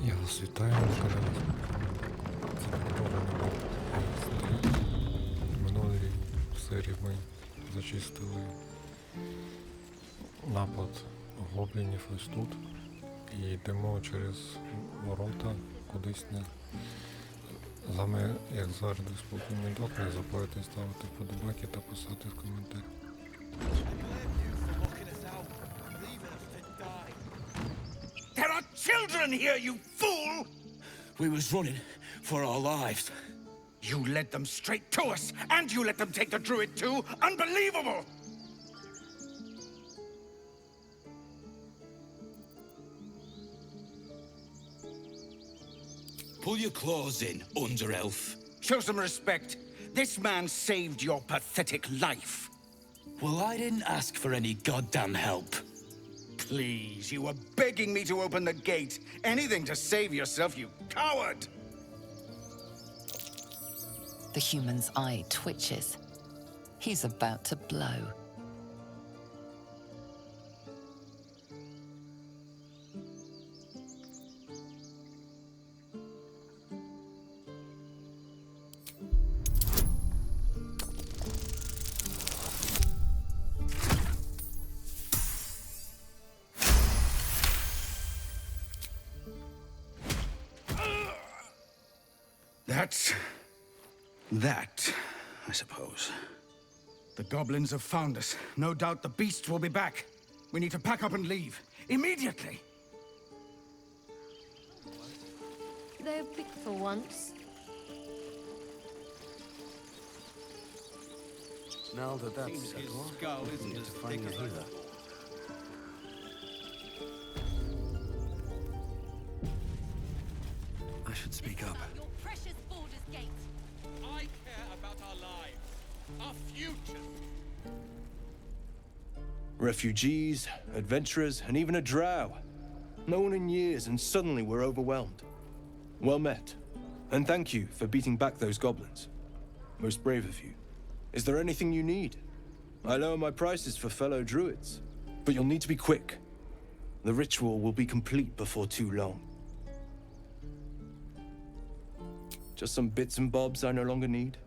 Я вас вітаю на каналі. Це повторення був Старий. В минулій серії ми зачистили напад гоблінів ось тут. І йдемо через ворота кудись не. З вами, як завжди, spookymedok. Не забувайте ставити вподобайки та писати в коментарях. There are children here, you fool! We was running for our lives. You led them straight to us, and you let them take the druid too? Unbelievable! Pull your claws in, under-elf. Show some respect. This man saved your pathetic life. Well, I didn't ask for any goddamn help. Please, you were begging me to open the gate. Anything to save yourself, you coward! The human's eye twitches. He's about to blow. That, I suppose. The goblins have found us. No doubt the beasts will be back. We need to pack up and leave. Immediately! They're big for once. Now that that's settled, we need to find a healer. I should speak up. Your precious Baldur's Gate. I care about our lives, our future. Refugees, adventurers, and even a drow. No one in years, and suddenly we're overwhelmed. Well met, and thank you for beating back those goblins. Most brave of you. Is there anything you need? I lower my prices for fellow druids, but you'll need to be quick. The ritual will be complete before too long. Just some bits and bobs I no longer need.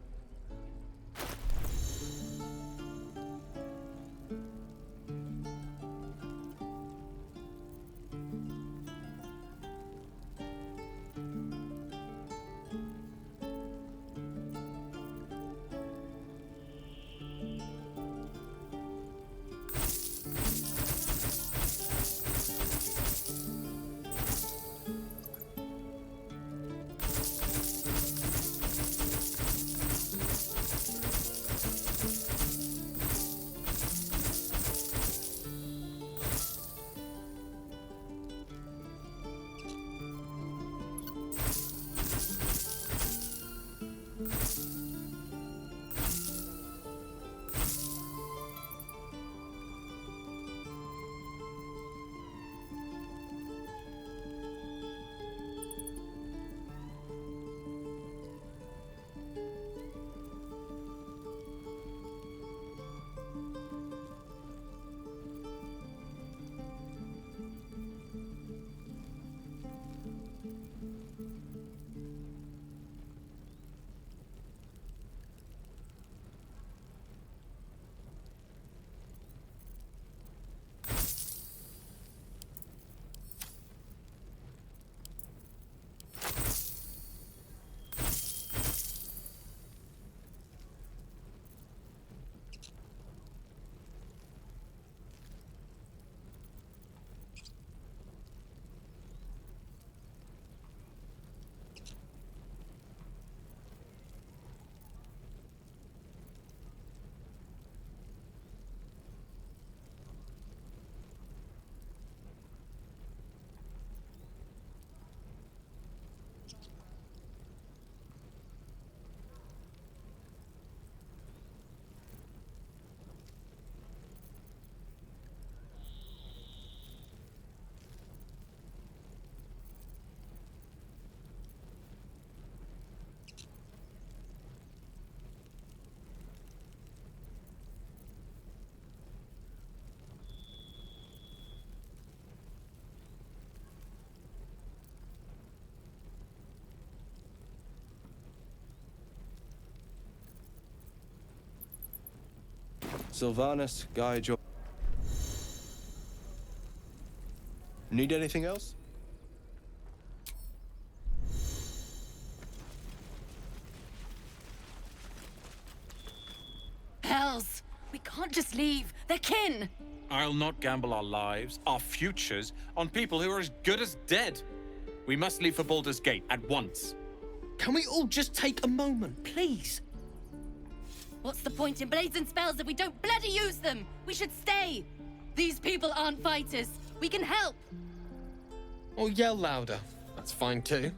Sylvanus, guide your... Need anything else? Hells! We can't just leave. They're kin! I'll not gamble our lives, our futures, on people who are as good as dead. We must leave for Baldur's Gate at once. Can we all just take a moment, please? What's the point in blades and spells if we don't bloody use them? We should stay! These people aren't fighters. We can help! Or yell louder. That's fine too.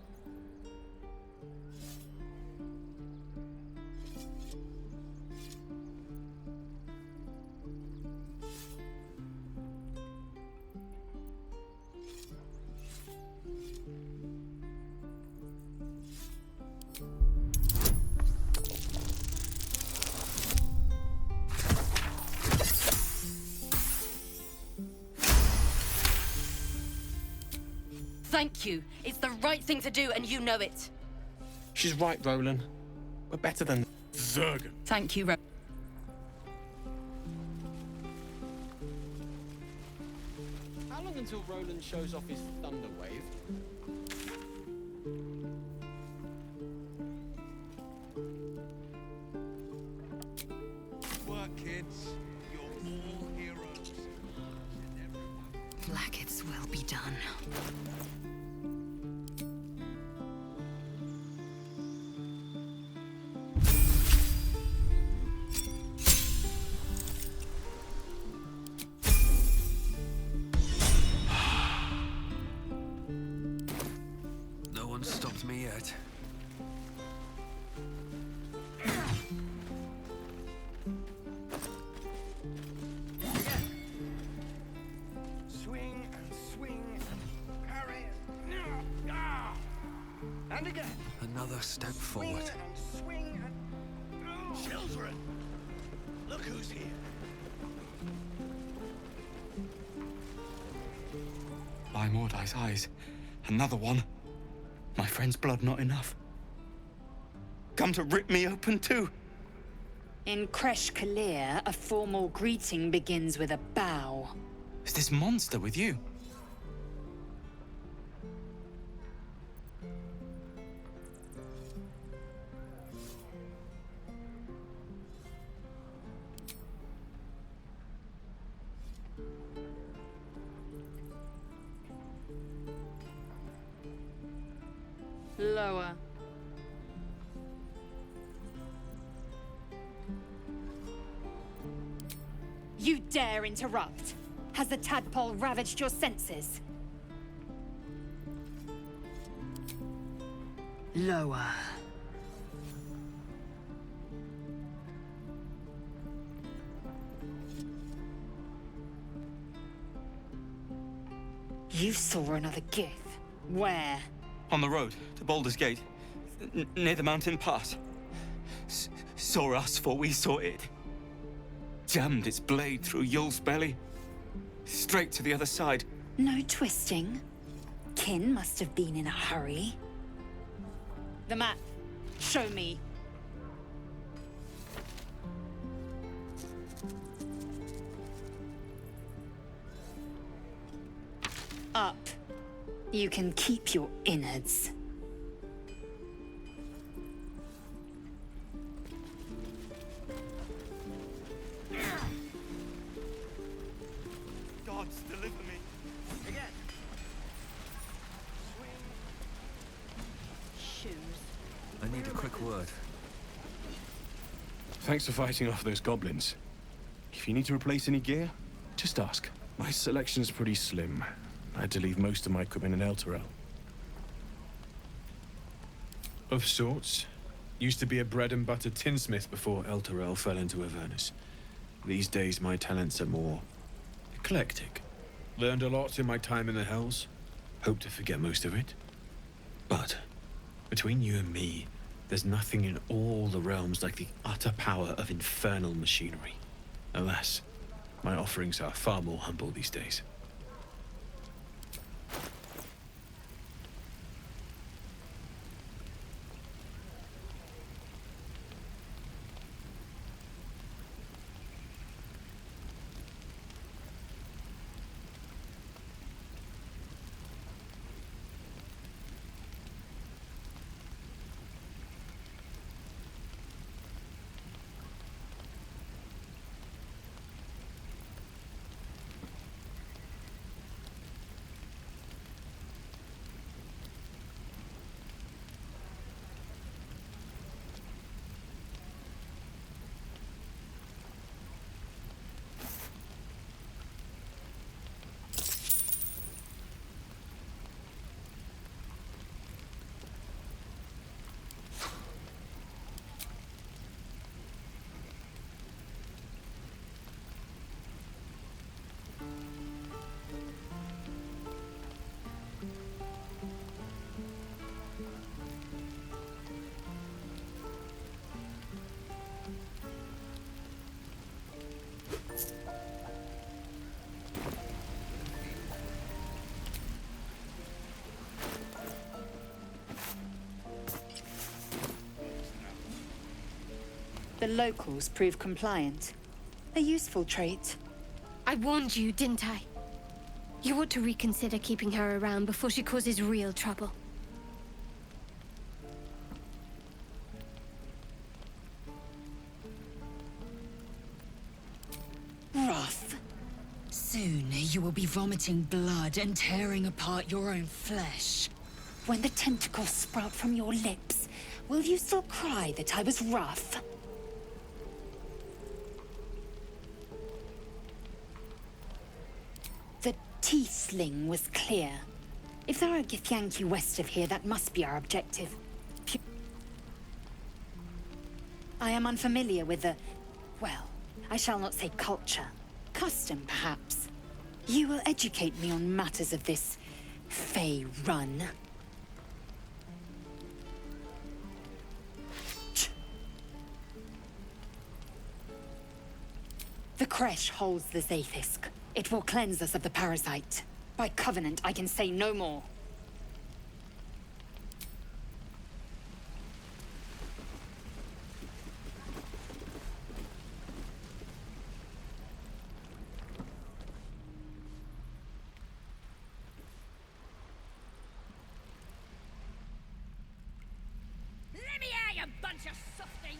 Thank you. It's the right thing to do, and you know it. She's right, Roland. We're better than Zerg. Thank you, How long until Roland shows off his thunder wave? Work, kids. You're all heroes. Blackets will be done. No one stopped me yet. Swing and swing and parry. And again. Another step Swing forward. and swing and... Children! Look who's here. By Mordai's eyes, another one. My friend's blood not enough. Come to rip me open too. In Kresh Kalir, a formal greeting begins with a bow. Is this monster with you? Lower. You dare interrupt? Has the tadpole ravaged your senses? Lower. You saw another Gith. Where? On the road to Baldur's Gate, near the mountain pass. Saw us, for we saw it. Jammed its blade through Yul's belly. Straight to the other side. No twisting. Kin must have been in a hurry. The map. Show me. Up. You can keep your innards. Gods, deliver me. Again. Shoes. I need a quick word. Thanks for fighting off those goblins. If you need to replace any gear, just ask. My selection's pretty slim. I had to leave most of my equipment in Elturel. Of sorts. Used to be a bread and butter tinsmith before Elturel fell into Avernus. These days my talents are more eclectic. Learned a lot in my time in the Hells. Hope to forget most of it. But between you and me, there's nothing in all the realms like the utter power of infernal machinery. Alas, my offerings are far more humble these days. The locals prove compliant. A useful trait. I warned you, didn't I? You ought to reconsider keeping her around before she causes real trouble. Rough. Soon you will be vomiting blood and tearing apart your own flesh. When the tentacles sprout from your lips, will you still cry that I was rough? The Tiefling was clear. If there are Githyanki west of here, that must be our objective. I am unfamiliar with the... well, I shall not say culture. Custom, perhaps. You will educate me on matters of this... Fey run. The creche holds the Zaithisk. It will cleanse us of the parasite. By covenant, I can say no more. Let me out, you bunch of softies!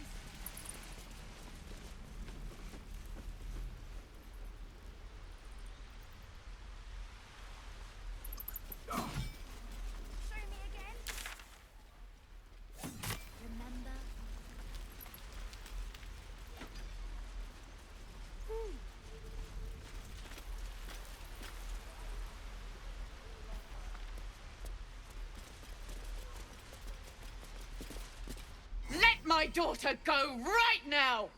Let my daughter go right now!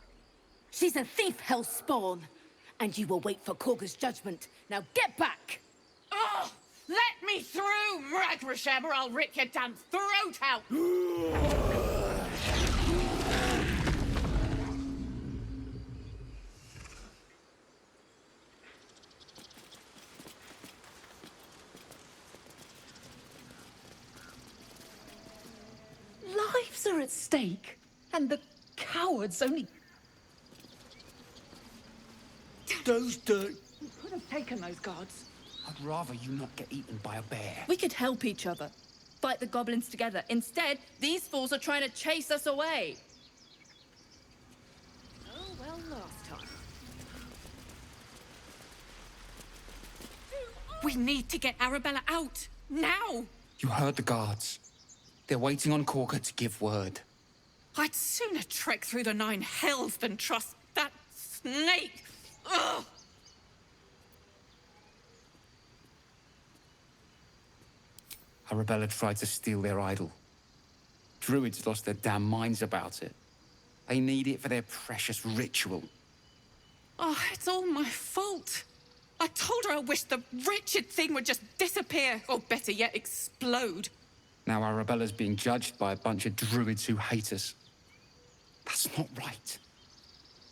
She's a thief, hellspawn. And you will wait for Korga's judgment. Now get back! Oh! Let me through, Mragrasham, or I'll rip your damn throat out! Lives are at stake, and the cowards only... Those dirt... We could have taken those guards. I'd rather you not get eaten by a bear. We could help each other. Fight the goblins together. Instead, these fools are trying to chase us away. Oh, well, last time. We need to get Arabella out, now! You heard the guards. They're waiting on Korga to give word. I'd sooner trek through the 9 hells than trust that snake! Ugh! Arabella tried to steal their idol. Druids lost their damn minds about it. They need it for their precious ritual. Oh, it's all my fault. I told her I wished the wretched thing would just disappear, or better yet, explode. Now Arabella's being judged by a bunch of druids who hate us. That's not right.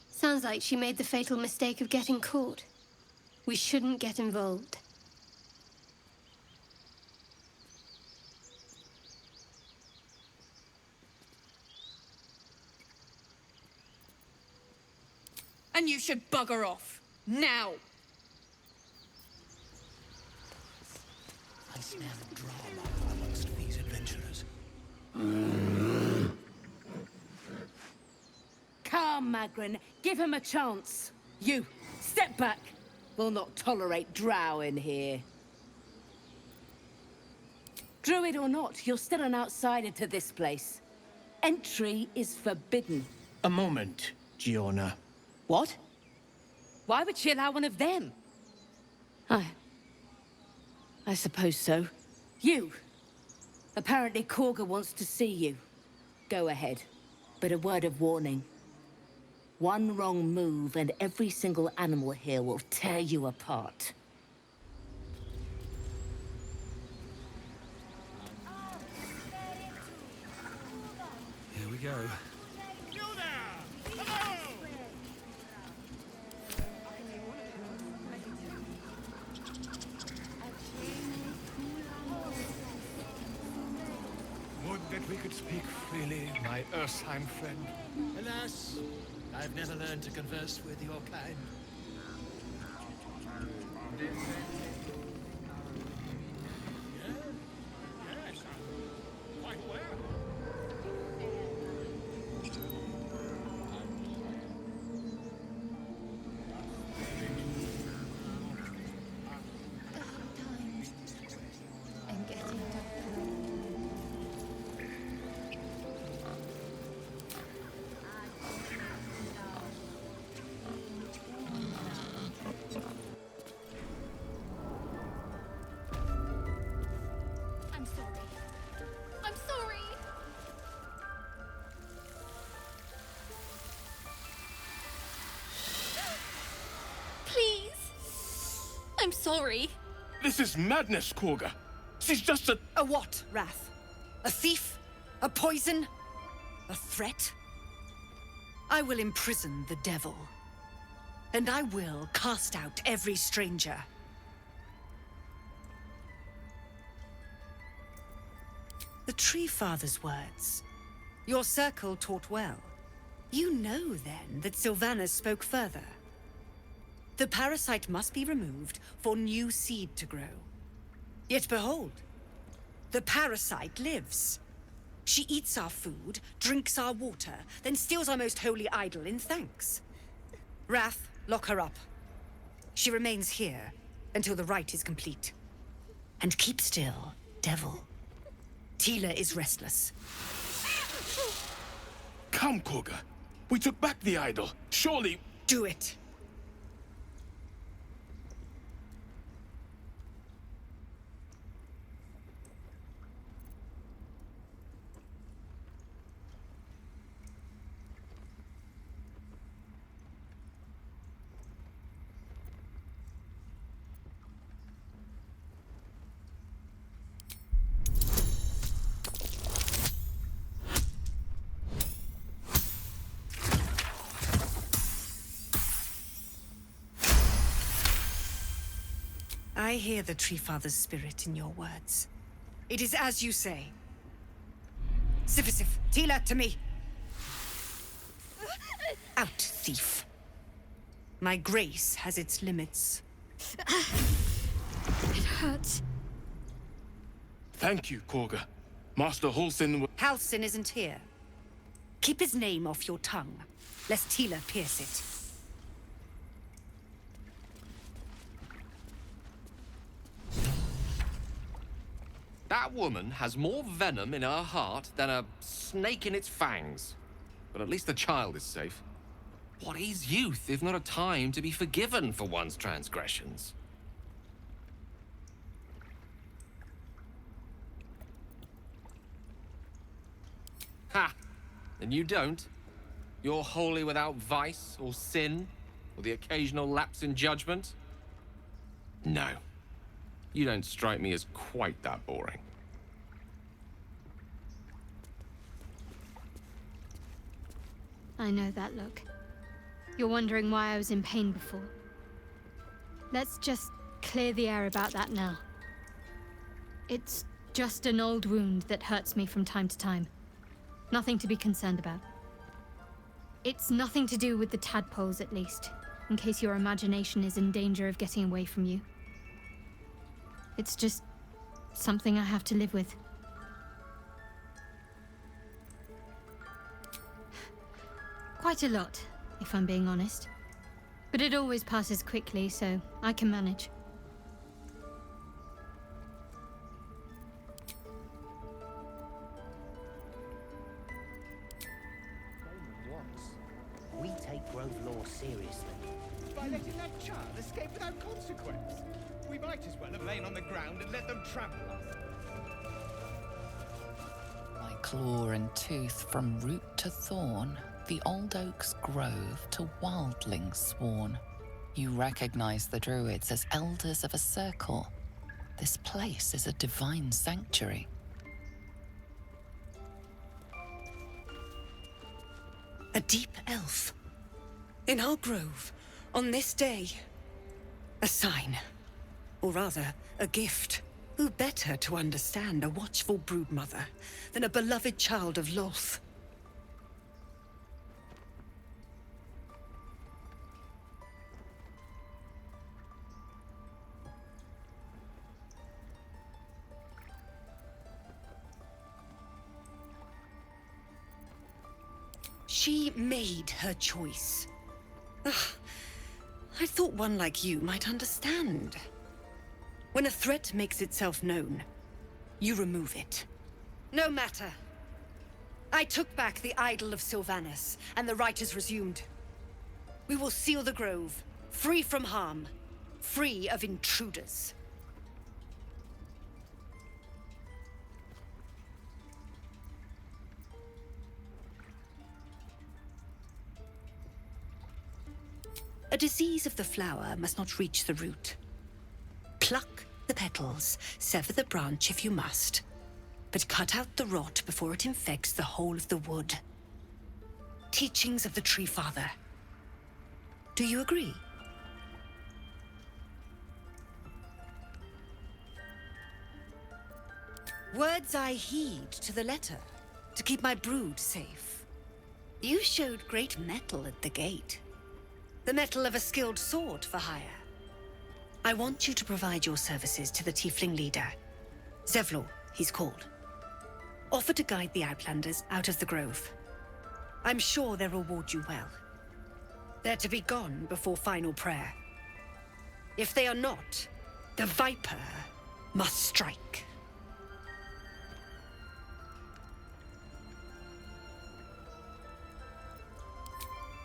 Sounds like she made the fatal mistake of getting caught. We shouldn't get involved. And you should bugger off. Now! I smell drama amongst these adventurers. Come, Magrin. Give him a chance. You, step back. We'll not tolerate drow in here. Druid or not, you're still an outsider to this place. Entry is forbidden. A moment, Giona. What? Why would she allow one of them? I suppose so. You! Apparently Korga wants to see you. Go ahead. But a word of warning. One wrong move and every single animal here will tear you apart. Here we go. that we could speak freely, my Ursheim friend. Alas, I've never learned to converse with your kind. Yes, I'm quite aware. I'm getting I'm sorry. I'm sorry. Please. I'm sorry. This is madness, Korga. She's just a... A what, Wrath? A thief? A poison? A threat? I will imprison the devil. And I will cast out every stranger. The Tree Father's words. Your circle taught well. You know, then, that Sylvanas spoke further. The parasite must be removed for new seed to grow. Yet behold, the parasite lives. She eats our food, drinks our water, then steals our most holy idol in thanks. Wrath, lock her up. She remains here until the rite is complete. And keep still, devil. Tila is restless. Come, Korga. We took back the idol. Surely... Do it. I hear the Tree Father's spirit in your words. It is as you say. Sifisif, Tila, to me! Out, thief. My grace has its limits. It hurts. Thank you, Korga. Master Halsin... Halsin isn't here. Keep his name off your tongue, lest Tila pierce it. That woman has more venom in her heart than a snake in its fangs. But at least the child is safe. What is youth if not a time to be forgiven for one's transgressions? Ha! And you don't? You're wholly without vice or sin, or the occasional lapse in judgment? No. You don't strike me as quite that boring. I know that look. You're wondering why I was in pain before. Let's just clear the air about that now. It's just an old wound that hurts me from time to time. Nothing to be concerned about. It's nothing to do with the tadpoles, at least, in case your imagination is in danger of getting away from you. It's just something I have to live with. Quite a lot, if I'm being honest. But it always passes quickly, so I can manage. We take Grove law seriously. By letting that child escape without consequence. We might as well have lain on the ground and let them trample us. By claw and tooth from root to thorn, the old oak's grove to wildlings sworn. You recognize the druids as elders of a circle. This place is a divine sanctuary. A deep elf. In our grove, on this day. A sign. Or rather, a gift. Who better to understand a watchful broodmother than a beloved child of Loth? She made her choice. Ugh, I thought one like you might understand. When a threat makes itself known, you remove it. No matter. I took back the idol of Sylvanas, and the rite is resumed. We will seal the grove, free from harm, free of intruders. A disease of the flower must not reach the root. Pluck the petals, sever the branch if you must, but cut out the rot before it infects the whole of the wood. Teachings of the Tree Father. Do you agree? Words I heed to the letter, to keep my brood safe. You showed great mettle at the gate. The mettle of a skilled sword for hire. I want you to provide your services to the tiefling leader. Zevlor, he's called. Offer to guide the Outlanders out of the grove. I'm sure they'll reward you well. They're to be gone before final prayer. If they are not, the Viper must strike.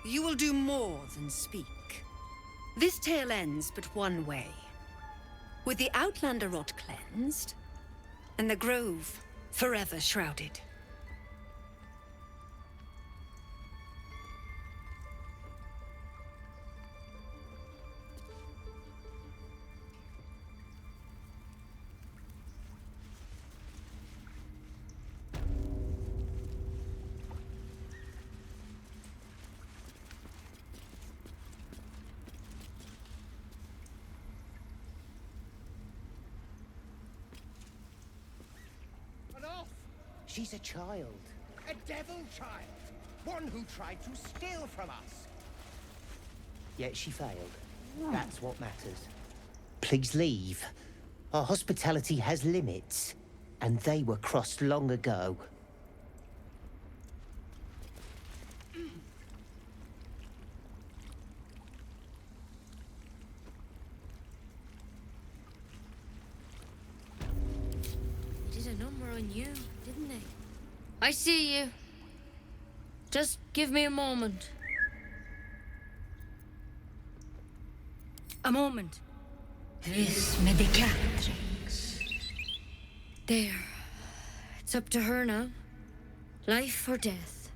You will do more than speak. This tale ends but one way. With the Outlander rot cleansed, and the grove forever shrouded. She's a child. A devil child. One who tried to steal from us. Yet she failed. That's what matters. Please leave. Our hospitality has limits, and they were crossed long ago. They did a number on you, didn't they? I see you. Just give me a moment. A moment. Vis medicatrix. There. It's up to her now. Life or death.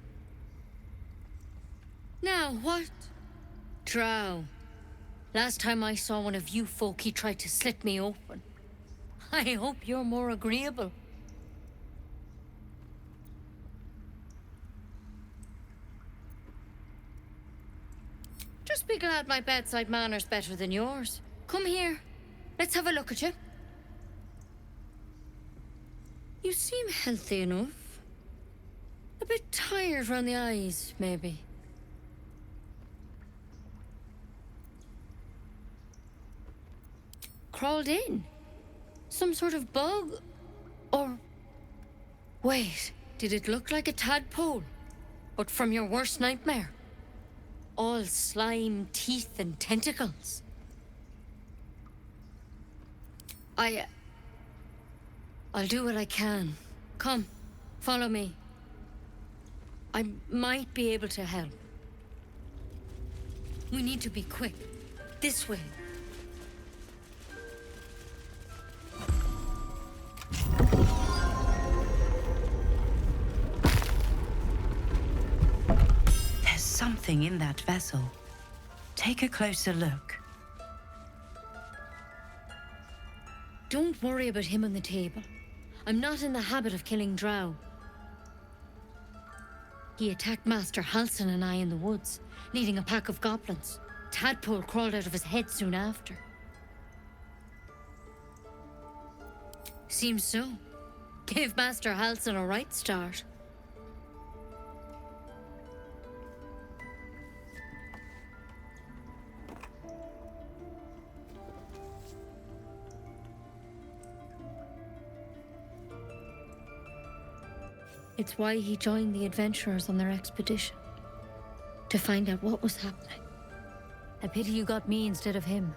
Now, what? Drow. Last time I saw one of you folk, he tried to slit me open. I hope you're more agreeable. Just be glad my bedside manner's better than yours. Come here. Let's have a look at you. You seem healthy enough. A bit tired round the eyes, maybe. Crawled in? Some sort of bug? Or... Wait, did it look like a tadpole? But from your worst nightmare? All slime, teeth, and tentacles. I'll do what I can. Come, follow me. I might be able to help. We need to be quick. This way. There's something in that vessel. Take a closer look. Don't worry about him on the table. I'm not in the habit of killing drow. He attacked Master Halsin and I in the woods, leading a pack of goblins. Tadpole crawled out of his head soon after. Seems so. Gave Master Halsin a right start. It's why he joined the adventurers on their expedition. To find out what was happening. A pity you got me instead of him.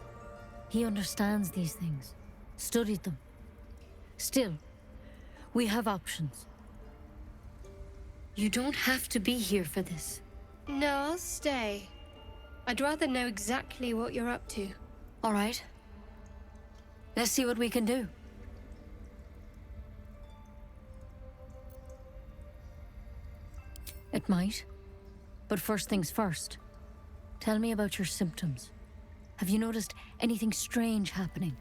He understands these things. Studied them. Still, we have options. You don't have to be here for this. No, I'll stay. I'd rather know exactly what you're up to. All right. Let's see what we can do. It might. But first things first. Tell me about your symptoms. Have you noticed anything strange happening?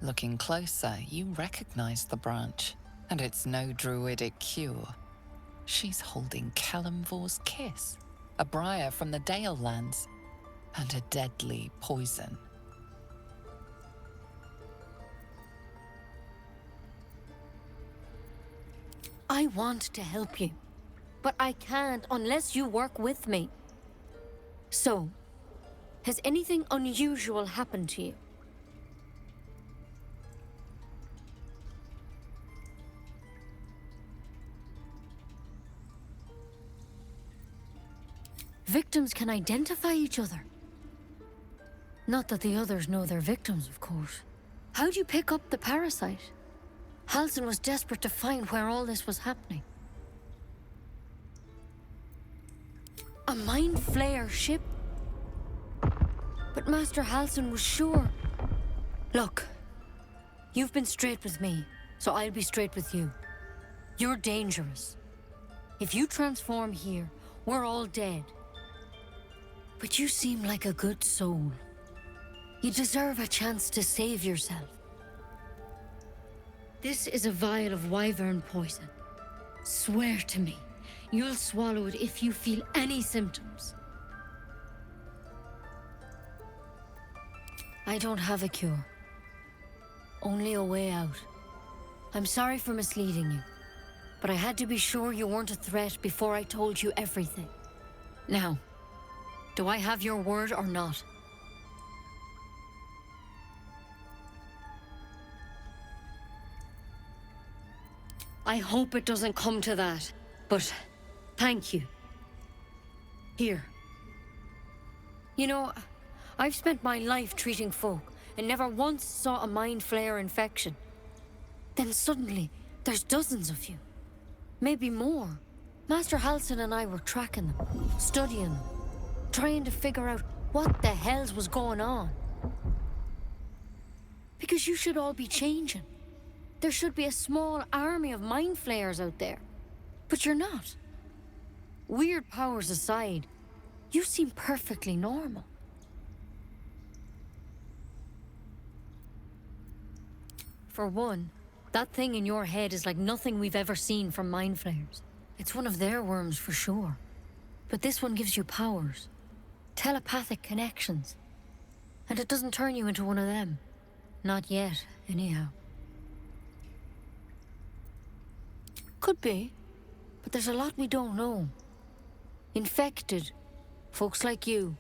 Looking closer, you recognize the branch, and it's no druidic cure. She's holding Kalimvor's kiss, a briar from the Dale lands, and a deadly poison. I want to help you, but I can't unless you work with me. So, has anything unusual happened to you? Victims can identify each other. Not that the others know they're victims, of course. How'd you pick up the parasite? Halsin was desperate to find where all this was happening. A mind flayer ship? But Master Halsin was sure. Look, you've been straight with me, so I'll be straight with you. You're dangerous. If you transform here, we're all dead. But you seem like a good soul. You deserve a chance to save yourself. This is a vial of wyvern poison. Swear to me, you'll swallow it if you feel any symptoms. I don't have a cure. Only a way out. I'm sorry for misleading you, but I had to be sure you weren't a threat before I told you everything. Now, do I have your word or not? I hope it doesn't come to that, but thank you. Here. You know, I've spent my life treating folk and never once saw a mind flayer infection. Then suddenly, there's dozens of you. Maybe more. Master Halsin and I were tracking them, studying them, trying to figure out what the hells was going on. Because you should all be changing. There should be a small army of mind flayers out there. But you're not. Weird powers aside, you seem perfectly normal. For one, that thing in your head is like nothing we've ever seen from mind flayers. It's one of their worms for sure. But this one gives you powers. Telepathic connections. And it doesn't turn you into one of them. Not yet, anyhow. Could be, but there's a lot we don't know. Infected, folks like you,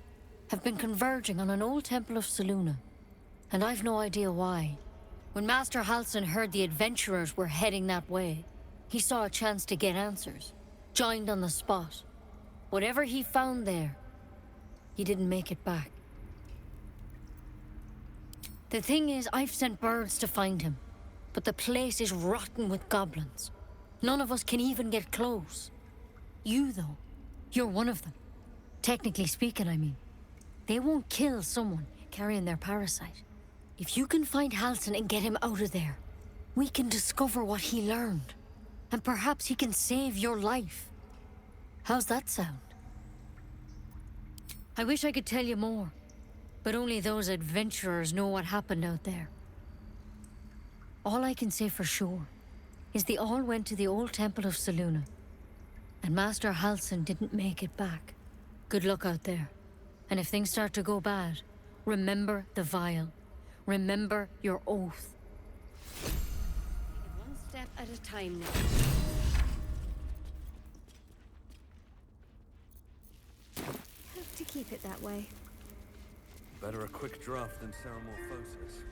have been converging on an old temple of Selûne, and I've no idea why. When Master Halsin heard the adventurers were heading that way, he saw a chance to get answers, joined on the spot. Whatever he found there, he didn't make it back. The thing is, I've sent birds to find him, but the place is rotten with goblins. None of us can even get close. You, though, you're one of them. Technically speaking, I mean. They won't kill someone carrying their parasite. If you can find Halsin and get him out of there, we can discover what he learned. And perhaps he can save your life. How's that sound? I wish I could tell you more, but only those adventurers know what happened out there. All I can say for sure is they all went to the old temple of Selûne, and Master Halsin didn't make it back. Good luck out there. And if things start to go bad, remember the vial. Remember your oath. One step at a time now. Hope to keep it that way. Better a quick draft than ceramorphosis.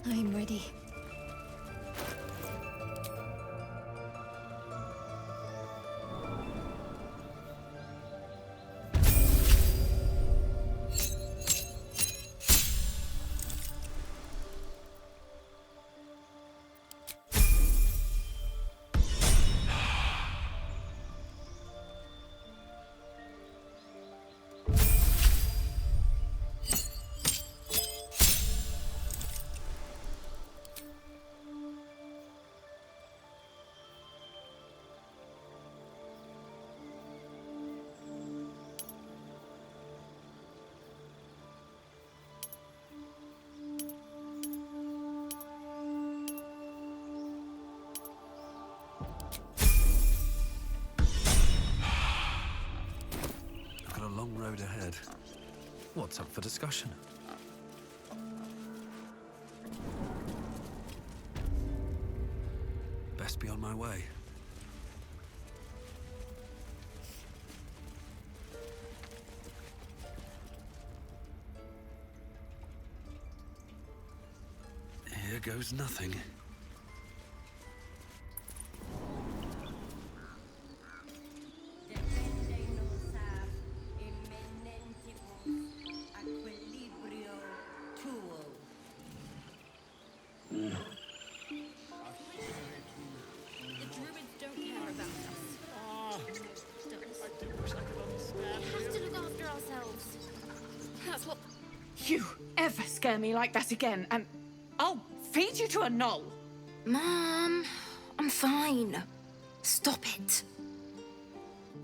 I'm ready. Long road ahead. What's up for discussion? Best be on my way. Here goes nothing. You ever scare me like that again, and I'll feed you to a knoll. Mom, I'm fine. Stop it.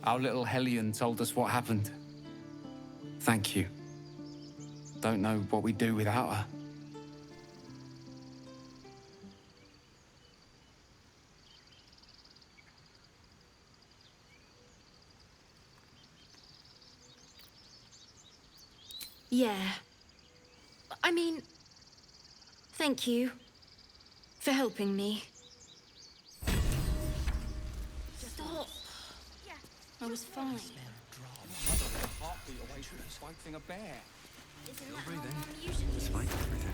Our little Hellion told us what happened. Thank you. Don't know what we'd do without her. Yeah. I mean, thank you for helping me. Stop. I was fine. Heartbeat away from fighting a bear. Still breathing, despite everything.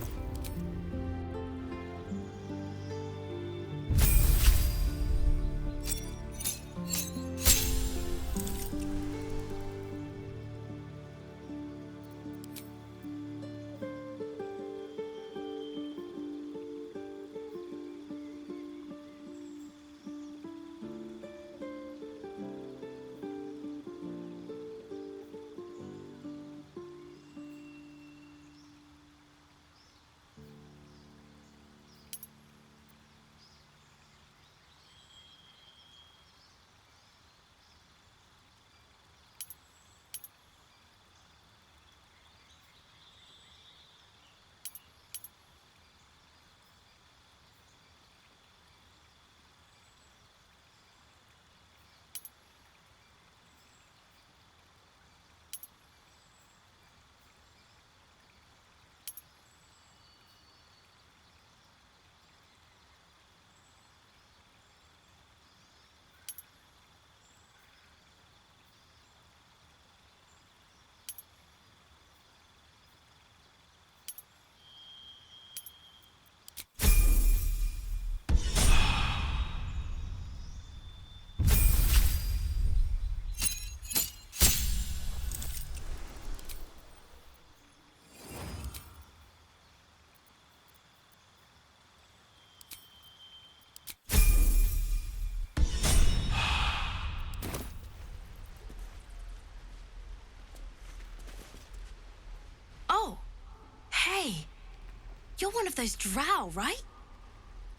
You're one of those drow, right?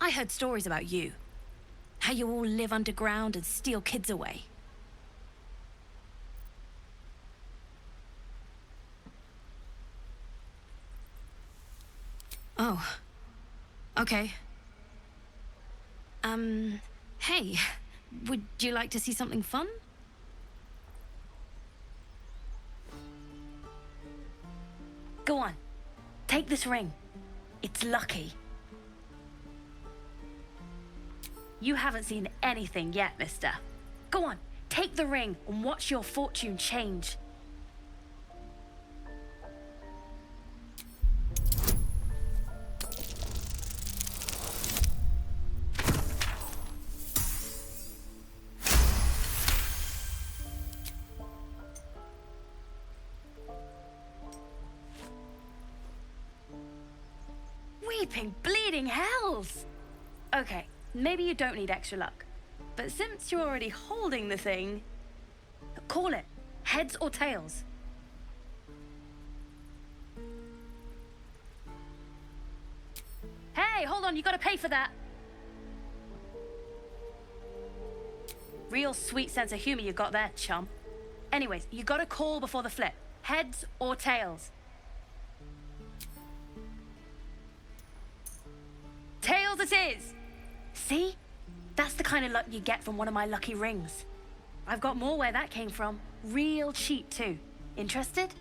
I heard stories about you. How you all live underground and steal kids away. Oh. Okay. Hey. Would you like to see something fun? Go on. Take this ring. It's lucky. You haven't seen anything yet, mister. Go on, take the ring and watch your fortune change. Weeping, bleeding hells! Okay, maybe you don't need extra luck. But since you're already holding the thing, call it. Heads or tails. Hey, hold on, you gotta pay for that. Real sweet sense of humor you got there, chum. Anyways, you gotta call before the flip. Heads or tails. Tails it is! See? That's the kind of luck you get from one of my lucky rings. I've got more where that came from. Real cheap, too. Interested?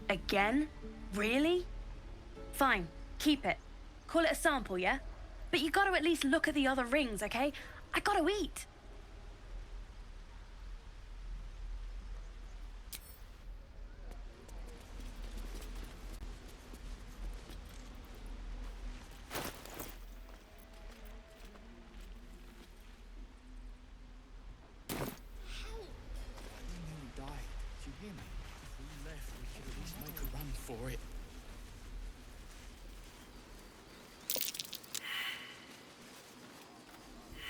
Again? Really? Fine, keep it. Call it a sample, yeah? But you gotta at least look at the other rings, okay? I gotta eat. For it.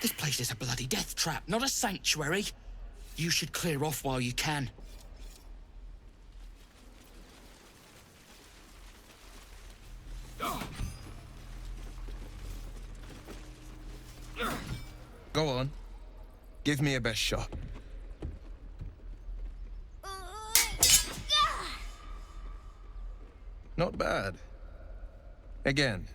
This place is a bloody death trap, not a sanctuary. You should clear off while you can. Go on. Give me a best shot. Not bad. Again.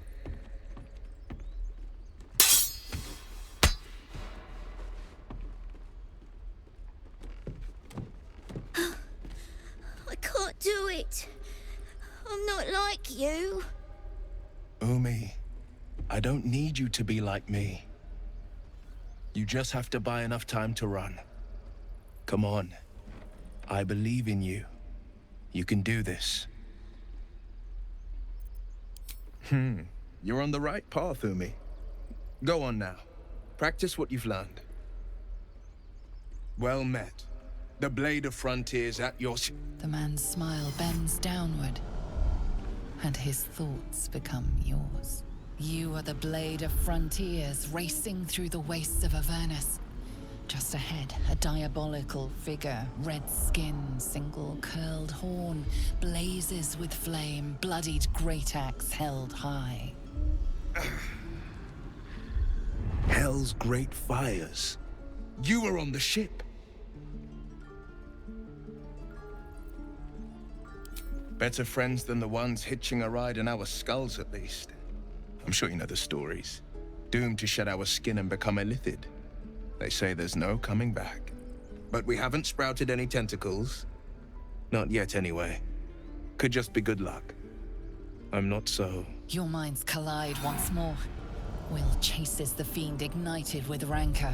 I can't do it. I'm not like you. Umi, I don't need you to be like me. You just have to buy enough time to run. Come on. I believe in you. You can do this. You're on the right path, Umi. Go on now. Practice what you've learned. Well met. The blade of frontiers at your... The man's smile bends downward, and his thoughts become yours. You are the blade of frontiers racing through the wastes of Avernus. Just ahead, a diabolical figure, red skin, single curled horn, blazes with flame, bloodied great axe held high. Hell's great fires. You were on the ship. Better friends than the ones hitching a ride in our skulls, at least. I'm sure you know the stories. Doomed to shed our skin and become illithid. They say there's no coming back. But we haven't sprouted any tentacles. Not yet, anyway. Could just be good luck. I'm not so... Your minds collide once more. Will chases the fiend ignited with rancor.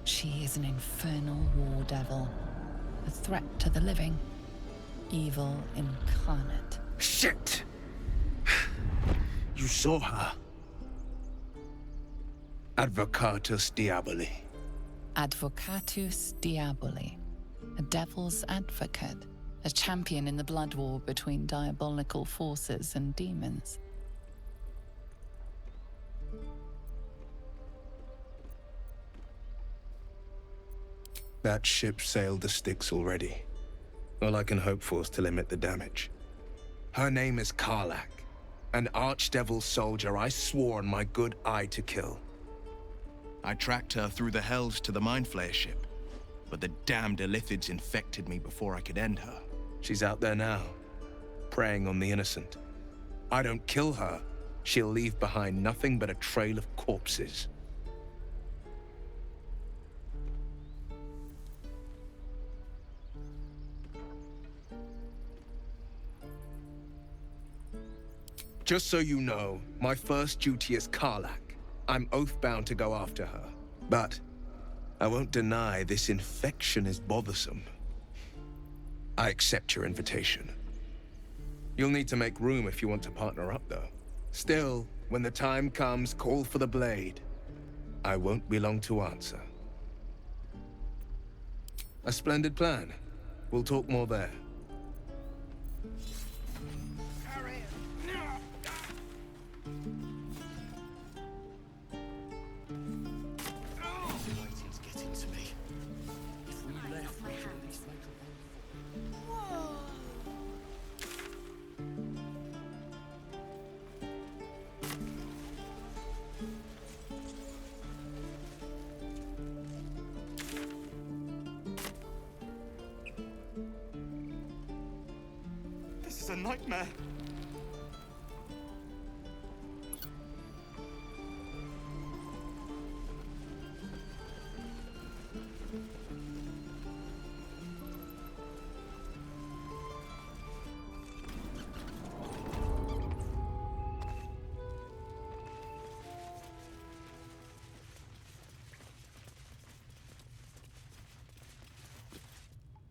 She is an infernal war devil. A threat to the living. Evil incarnate. Shit! You saw her. Advocatus Diaboli. Advocatus Diaboli. A devil's advocate. A champion in the blood war between diabolical forces and demons. That ship sailed the Styx already. All I can hope for is to limit the damage. Her name is Karlak, an archdevil soldier I swore on my good eye to kill. I tracked her through the hells to the Mind Flayer ship, but the damned Illithids infected me before I could end her. She's out there now, preying on the innocent. I don't kill her, she'll leave behind nothing but a trail of corpses. Just so you know, my first duty is Karlak. I'm oath-bound to go after her. But I won't deny this infection is bothersome. I accept your invitation. You'll need to make room if you want to partner up, though. Still, when the time comes, call for the blade. I won't be long to answer. A splendid plan. We'll talk more there. This is a nightmare.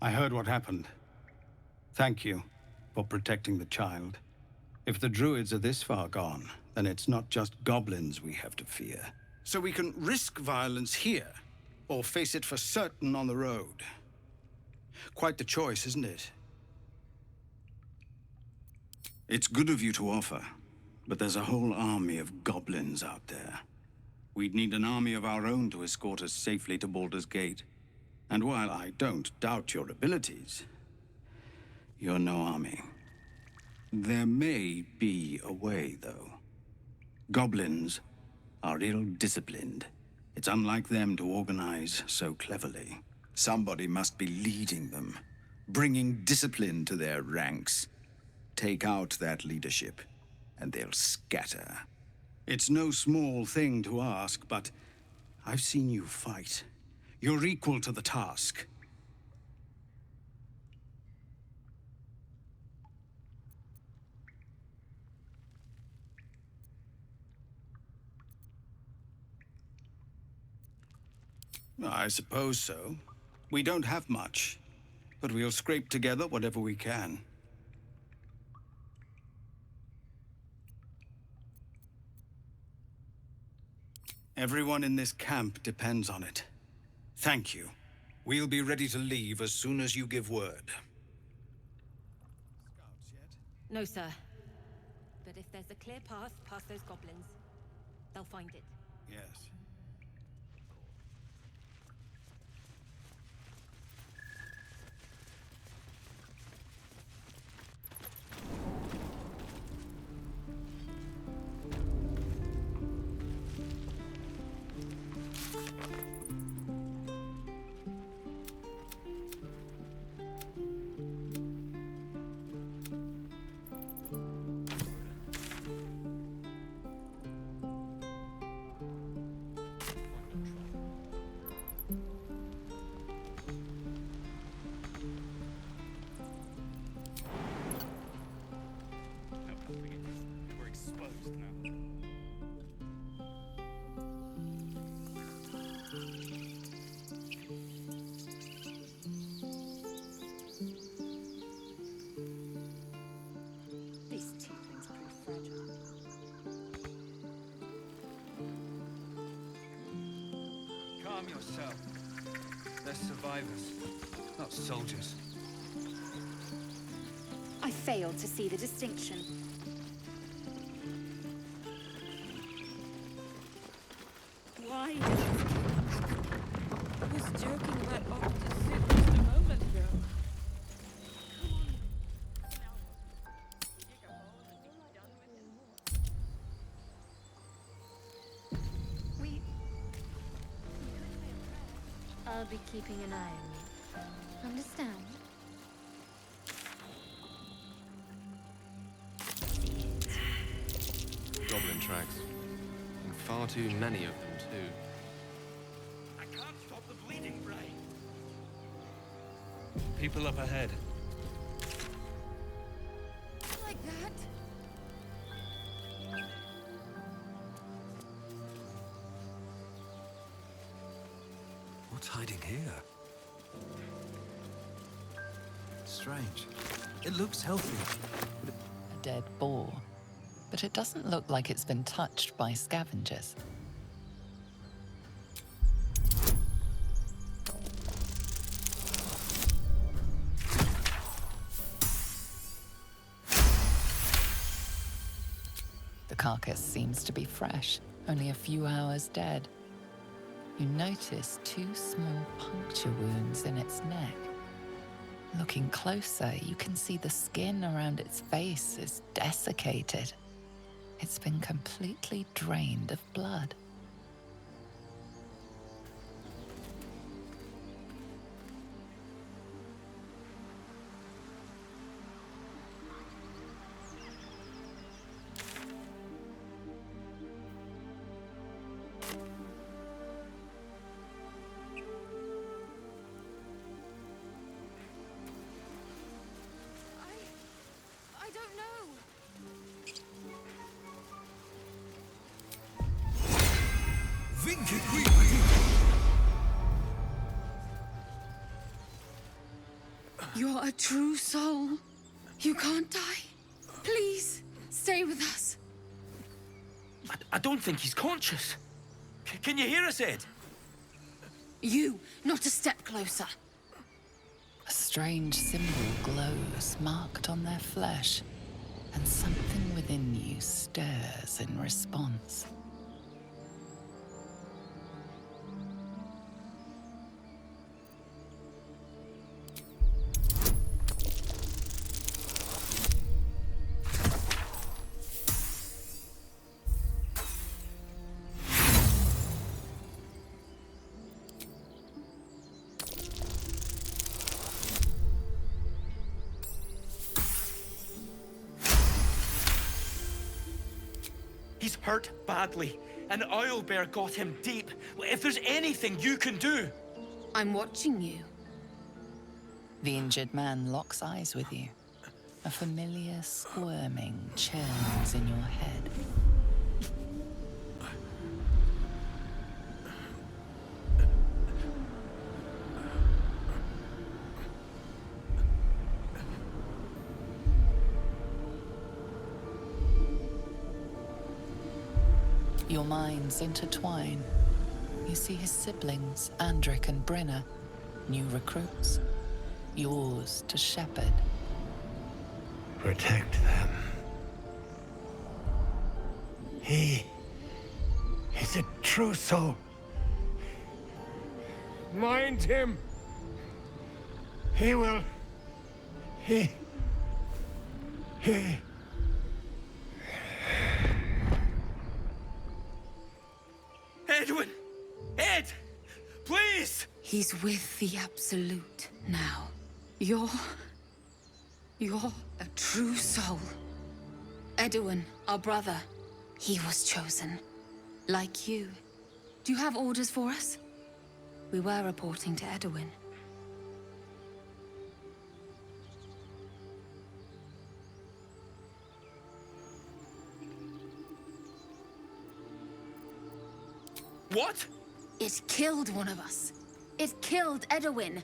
I heard what happened. Thank you for protecting the child. If the druids are this far gone, then it's not just goblins we have to fear. So we can risk violence here, or face it for certain on the road. Quite the choice, isn't it? It's good of you to offer, but there's a whole army of goblins out there. We'd need an army of our own to escort us safely to Baldur's Gate. And while I don't doubt your abilities, you're no army. There may be a way, though. Goblins are ill-disciplined. It's unlike them to organize so cleverly. Somebody must be leading them, bringing discipline to their ranks. Take out that leadership, and they'll scatter. It's no small thing to ask, but I've seen you fight. You're equal to the task. I suppose so. We don't have much, but we'll scrape together whatever we can. Everyone in this camp depends on it. Thank you. We'll be ready to leave as soon as you give word. No, sir. But if there's a clear path past those goblins, they'll find it. Yes. We're exposed now. This tiefling's pretty fragile. Calm yourself. They're survivors, not soldiers. I failed to see the distinction. Why did this happen? I was joking about optics. I'll be keeping an eye on you. Understand? Goblin tracks. And far too many of them, too. I can't stop the bleeding, Bray. People up ahead. Like that? What's hiding here? Strange. It looks healthy. A dead boar. But it doesn't look like it's been touched by scavengers. The carcass seems to be fresh, only a few hours dead. You notice 2 small puncture wounds in its neck. Looking closer, you can see the skin around its face is desiccated. It's been completely drained of blood. I don't know. You're a true soul. You can't die. Please, stay with us. I don't think he's conscious. Can you hear us, Ed? You, not a step closer. A strange symbol glows, marked on their flesh, and something within you stirs in response. He's hurt badly. An owlbear got him deep. If there's anything you can do... I'm watching you. The injured man locks eyes with you. A familiar squirming churns in your head. Your minds intertwine. You see his siblings, Andric and Brenna, new recruits, yours to shepherd. Protect them. He is a true soul. Mind him. He will. He. Edwin! Ed! Please! He's with the Absolute now. You're a true soul. Edwin, our brother, he was chosen. Like you. Do you have orders for us? We were reporting to Edwin. What? It killed one of us. It killed Edwin.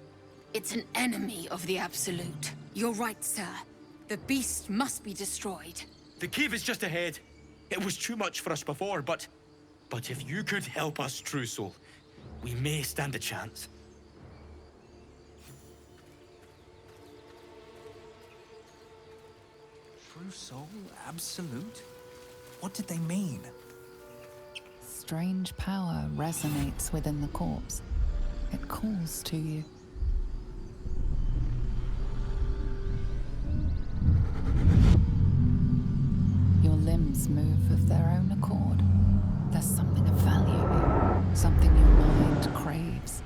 It's an enemy of the Absolute. You're right, sir. The beast must be destroyed. The cave is just ahead. It was too much for us before, but if you could help us, True Soul, we may stand a chance. True soul? Absolute? What did they mean? Strange power resonates within the corpse. It calls to you. Your limbs move of their own accord. There's something of value here, something your mind craves.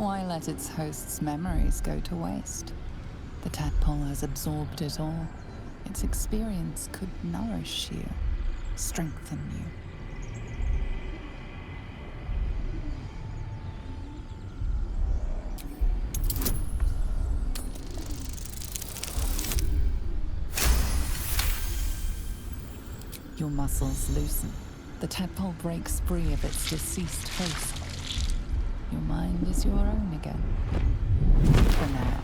Why let its host's memories go to waste? The tadpole has absorbed it all. Its experience could nourish you, strengthen you. Your muscles loosen. The tadpole breaks free of its deceased host. Your mind is your own again. For now.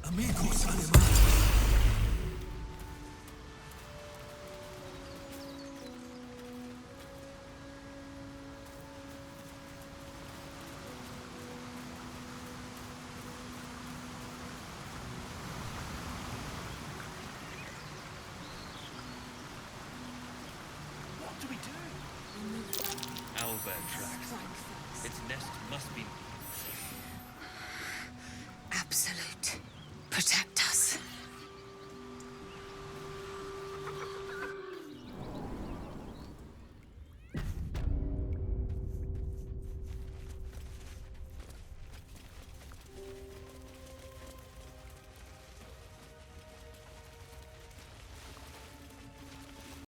Amigos animales. What do we do? Owlbear tracks. Its nest must be... Absolute protection.